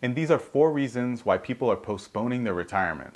And these are 4 reasons why people are postponing their retirement.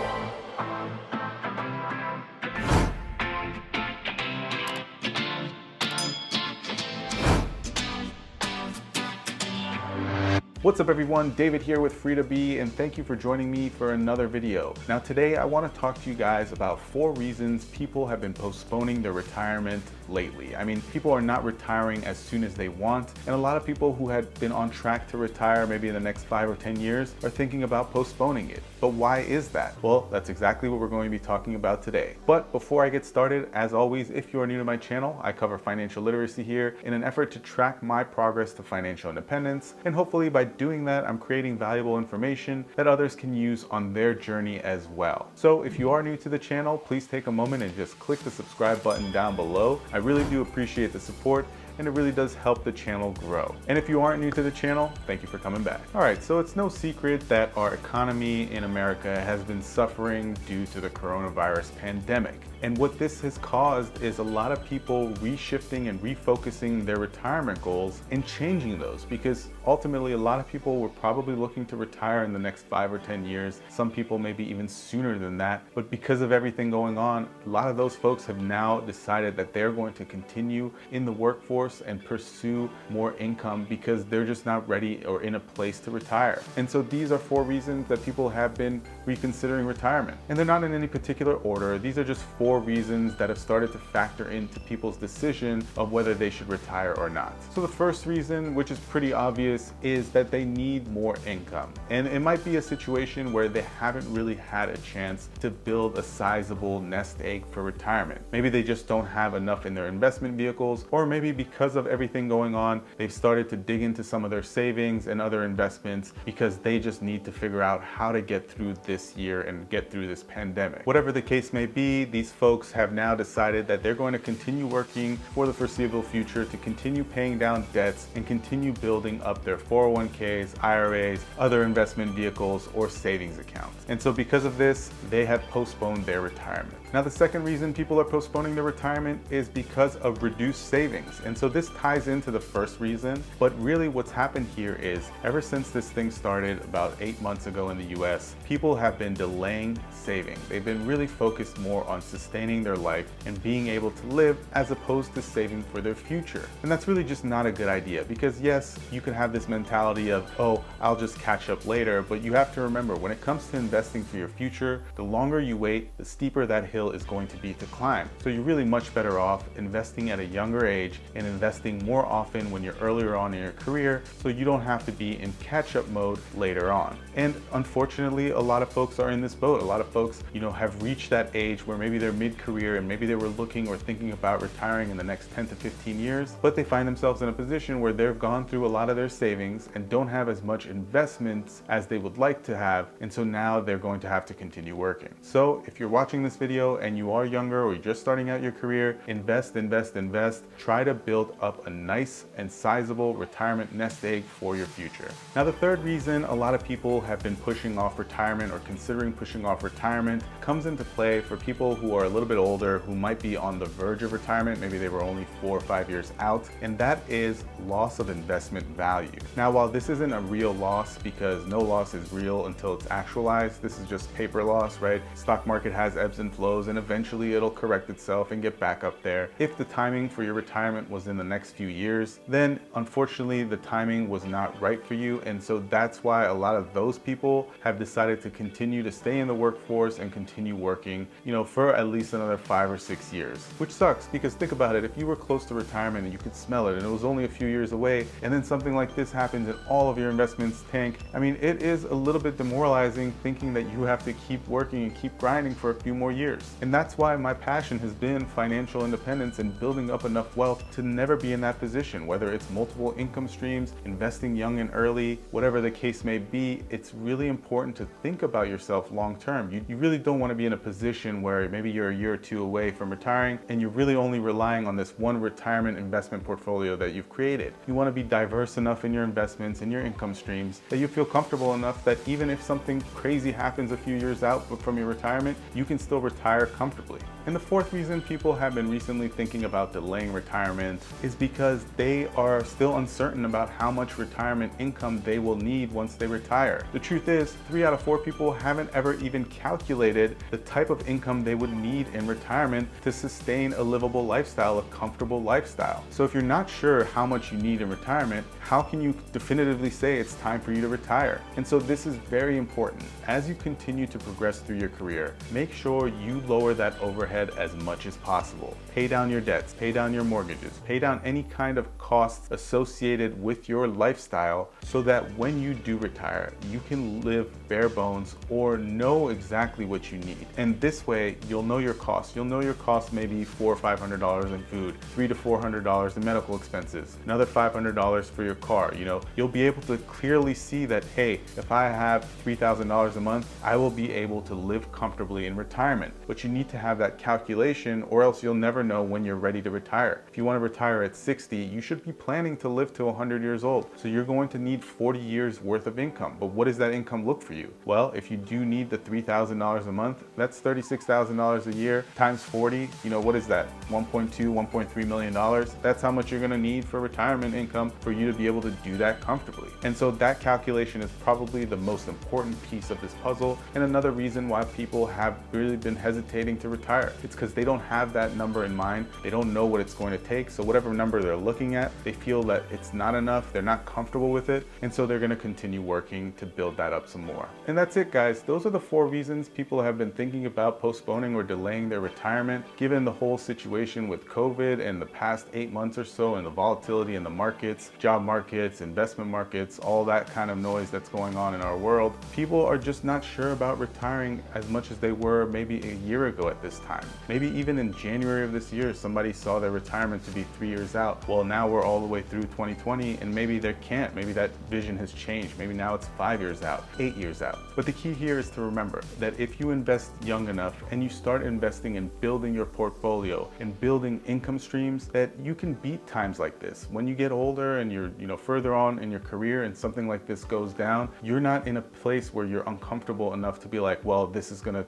What's up everyone, David here with Free2Be, and thank you for joining me for another video. Now today I want to talk to you guys about 4 reasons people have been postponing their retirement lately. I mean, people are not retiring as soon as they want, and a lot of people who had been on track to retire maybe in the next 5 or 10 years are thinking about postponing it. But why is that? Well, that's exactly what we're going to be talking about today. But before I get started, as always, if you are new to my channel, I cover financial literacy here in an effort to track my progress to financial independence, and hopefully by doing that, I'm creating valuable information that others can use on their journey as well. So if you are new to the channel, please take a moment and just click the subscribe button down below. I really do appreciate the support, and it really does help the channel grow. And if you aren't new to the channel, thank you for coming back. All right, so it's no secret that our economy in America has been suffering due to the coronavirus pandemic. And what this has caused is a lot of people reshifting and refocusing their retirement goals and changing those, because ultimately a lot of people were probably looking to retire in the next 5 or 10 years. Some people maybe even sooner than that. But because of everything going on, a lot of those folks have now decided that they're going to continue in the workforce and pursue more income because they're just not ready or in a place to retire. And so these are 4 reasons that people have been reconsidering retirement. And they're not in any particular order. These are just 4 reasons that have started to factor into people's decision of whether they should retire or not. So the first reason, which is pretty obvious, is that they need more income. And it might be a situation where they haven't really had a chance to build a sizable nest egg for retirement. Maybe they just don't have enough in their investment vehicles, or maybe because of everything going on, they've started to dig into some of their savings and other investments because they just need to figure out how to get through this year and get through this pandemic. Whatever the case may be, these folks have now decided that they're going to continue working for the foreseeable future, to continue paying down debts and continue building up their 401ks, IRAs, other investment vehicles, or savings accounts. And so because of this, they have postponed their retirement. Now, the second reason people are postponing their retirement is because of reduced savings. And so this ties into the first reason, but really what's happened here is ever since this thing started about 8 months ago in the US, people have been delaying saving. They've been really focused more on sustaining their life and being able to live as opposed to saving for their future. And that's really just not a good idea, because yes, you can have this mentality of, oh, I'll just catch up later, but you have to remember, when it comes to investing for your future, the longer you wait, the steeper that hill is going to be to climb. So you're really much better off investing at a younger age and investing more often when you're earlier on in your career, so you don't have to be in catch-up mode later on. And unfortunately, a lot of folks are in this boat. A lot of folks, have reached that age where maybe they're mid-career and maybe they were looking or thinking about retiring in the next 10 to 15 years, but they find themselves in a position where they've gone through a lot of their savings and don't have as much investments as they would like to have, and so now they're going to have to continue working. So if you're watching this video and you are younger or you're just starting out your career, invest, invest, invest. Try to build up a nice and sizable retirement nest egg for your future. Now, the third reason a lot of people have been pushing off retirement or considering pushing off retirement comes into play for people who are a little bit older, who might be on the verge of retirement. Maybe they were only 4 or 5 years out, and that is loss of investment value. Now, while this isn't a real loss, because no loss is real until it's actualized, this is just paper loss, right? Stock market has ebbs and flows, and eventually it'll correct itself and get back up there. If the timing for your retirement was in the next few years, then unfortunately the timing was not right for you, and so that's why a lot of those people have decided to continue to stay in the workforce and continue working, for at least another 5 or 6 years. Which sucks, because think about it, if you were close to retirement and you could smell it and it was only a few years away, and then something like this happens and all of your investments tank, I mean, it is a little bit demoralizing thinking that you have to keep working and keep grinding for a few more years. And that's why my passion has been financial independence and building up enough wealth to never be in that position, whether it's multiple income streams, investing young and early, whatever the case may be. It's really important to think about yourself long term. You really don't want to be in a position where maybe you're a year or 2 away from retiring and you're really only relying on this one retirement investment portfolio that you've created. You want to be diverse enough in your investments and your income streams that you feel comfortable enough that even if something crazy happens a few years out from your retirement, you can still retire retire comfortably. And the fourth reason people have been recently thinking about delaying retirement is because they are still uncertain about how much retirement income they will need once they retire. The truth is, 3 out of 4 people haven't ever even calculated the type of income they would need in retirement to sustain a livable lifestyle, a comfortable lifestyle. So if you're not sure how much you need in retirement, how can you definitively say it's time for you to retire? And so this is very important. As you continue to progress through your career, make sure you lower that overhead as much as possible. Pay down your debts, pay down your mortgages, pay down any kind of costs associated with your lifestyle so that when you do retire, you can live bare bones or know exactly what you need. And this way, you'll know your costs. You'll know your costs maybe $400 or $500 in food, $300 to $400 in medical expenses, another $500 for your car. You'll be able to clearly see that, hey, if I have $3,000 a month, I will be able to live comfortably in retirement. But you need to have that calculation, or else you'll never know when you're ready to retire. If you want to retire at 60, you should be planning to live to 100 years old. So you're going to need 40 years worth of income. But what does that income look for you? Well, if you do need the $3,000 a month, that's $36,000 a year times 40. What is that? $1.2, $1.3 million. That's how much you're going to need for retirement income for you to be able to do that comfortably. And so that calculation is probably the most important piece of this puzzle, and another reason why people have really been hesitating to retire. It's because they don't have that number in mind. They don't know what it's going to take. So whatever number they're looking at, they feel that it's not enough. They're not comfortable with it. And so they're going to continue working to build that up some more. And that's it, guys. Those are the 4 reasons people have been thinking about postponing or delaying their retirement, given the whole situation with COVID and the past 8 months or so, and the volatility in the markets, job markets, investment markets, all that kind of noise that's going on in our world. People are just not sure about retiring as much as they were maybe a year ago at this time. Maybe even in January of this year, somebody saw their retirement to be 3 years out. Well, now we're all the way through 2020, and maybe they can't. Maybe that vision has changed. Maybe now it's 5 years out, 8 years out. But the key here is to remember that if you invest young enough and you start investing in building your portfolio and building income streams, that you can beat times like this. When you get older and you're further on in your career and something like this goes down, you're not in a place where you're uncomfortable enough to be like, well, this is gonna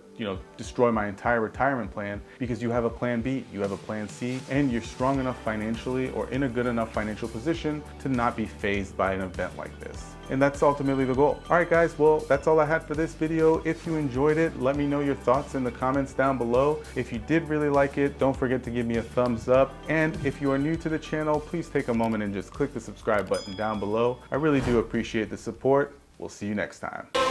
destroy my entire retirement plan, because you have a plan B, you have a plan C, and you're strong enough financially or in a good enough financial position to not be fazed by an event like this. And that's ultimately the goal. All right, guys, well, that's all I had for this video. If you enjoyed it, let me know your thoughts in the comments down below. If you did really like it, don't forget to give me a thumbs up. And if you are new to the channel, please take a moment and just click the subscribe button down below. I really do appreciate the support. We'll see you next time.